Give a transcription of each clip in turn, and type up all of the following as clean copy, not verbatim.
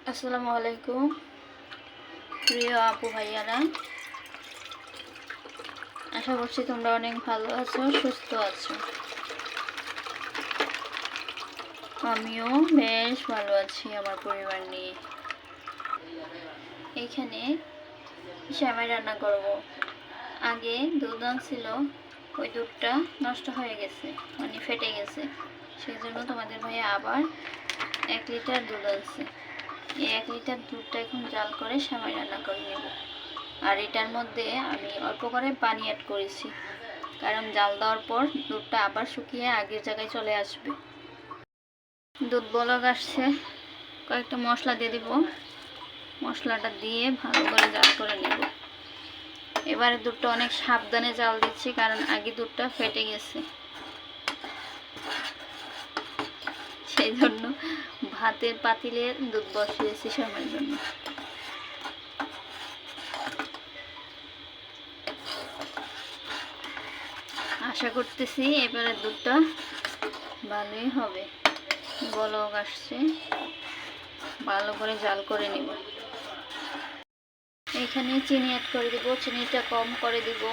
আসসালামু আলাইকুম প্রিয় আপু ভাইয়ারা, আশা করছি তোমরা অনেক ভালো আছো, সুস্থ আছো। আমিও বেশ ভালো আছি আমার পরিবার নিয়ে। এইখানে সেমাই রান্না করব। আগে দুধ আনছিল, ওই দুধটা নষ্ট হয়ে গেছে, মানে ফেটে গেছে। সেই জন্য তোমাদের ভাইয়া আবার 1 লিটার দুধ আনছে। এই 1 লিটার দুধটা এখন জাল করে সেমাই রান্না করে নেব। আর এটার মধ্যে আমি অল্প করে পানি অ্যাড করেছি, কারণ জাল দেওয়ার পর দুধটা আবার শুকিয়ে আগের জায়গায় চলে আসবে। দুধ বলক আসছে, কয়েকটা মশলা দিয়ে দিব। মশলাটা দিয়ে ভালো করে জাল করে নেব। এবারে দুধটা অনেক সাবধানে জাল দিচ্ছি, কারণ আগে দুধটা ফেটে গেছে। সেই জন্য ভাতের পাতিলে দুধ বসিয়েছি সময়ের জন্য। আশা করতেছি এবারে দুধটা ভালোই হবে। বলক আসছে, ভালো করে জাল করে নিব। এখানে চিনি অ্যাড করে দিব, চিনিটা কম করে দিব।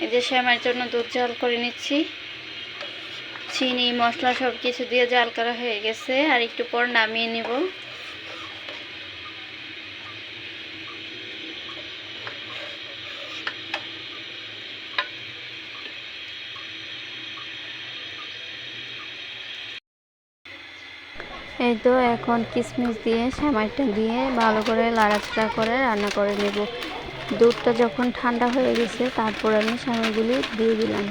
এই যে সেমাইয়ের জন্য দুধ জাল করে নিচ্ছি। চিনি মশলা সব কিছু দিয়ে জাল করা হয়ে গেছে, আর একটু পর নামিয়ে নিব। এই তো এখন কিশমিশ দিয়ে সেমাইটা দিয়ে ভালো করে লাড়াচাড়া করে রান্না করে নেব। দুধটা যখন ঠান্ডা হয়ে গেছে তারপর আমি সেমাইগুলি দিয়ে দিলাম।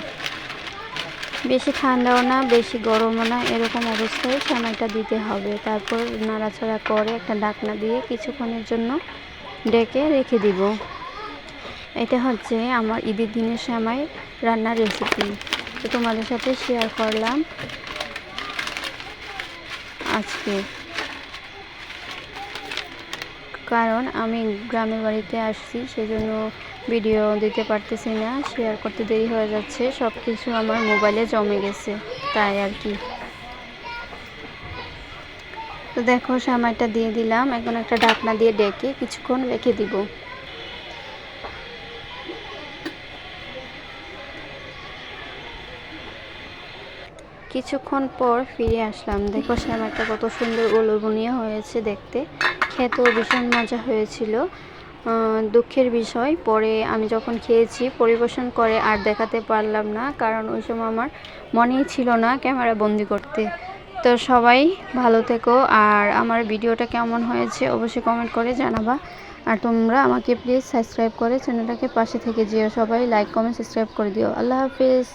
বেশি ঠান্ডাও না বেশি গরমও না, এরকম অবস্থায় সেমাইটা দিতে হবে। তারপর নাড়াচাড়া করে একটা ঢাকনা দিয়ে কিছুক্ষণের জন্য ঢেকে রেখে দিব। এটা হচ্ছে আমার ঈদের দিনের সেমাই রান্নার রেসিপি, তো তোমাদের সাথে শেয়ার করলাম আজকে। কারণ আমি গ্রামের বাড়িতে আসছি, সেজন্য ভিডিও দিতে পারতেছি না, শেয়ার করতে দেরি হয়ে যাচ্ছে। সব কিছু আমার মোবাইলে জমে গেছে, তাই আর কি। তো দেখো সেমাইটা দিয়ে দিলাম, এখন একটা ঢাকনা দিয়ে ডেকে কিছুক্ষণ রেখে দিব। কিছুক্ষণ পর ফিরে আসলাম। দেখো সেমাইটা কত সুন্দর উলুবুনিয়া হয়েছে দেখতে, খেতেও ভীষণ মজা হয়েছিল। দুঃখের বিষয়, পরে আমি যখন খেয়েছি পরিবেশন করে আর দেখাতে পারলাম না, কারণ ওই সময় আমার মনেই ছিল না ক্যামেরা বন্দি করতে। তো সবাই ভালো থেকো, আর আমার ভিডিওটা কেমন হয়েছে অবশ্যই কমেন্ট করে জানাবা। আর তোমরা আমাকে প্লিজ সাবস্ক্রাইব করে চ্যানেলটাকে পাশে থেকে যেও। সবাই লাইক কমেন্ট সাবস্ক্রাইব করে দিও। আল্লাহ হাফিজ।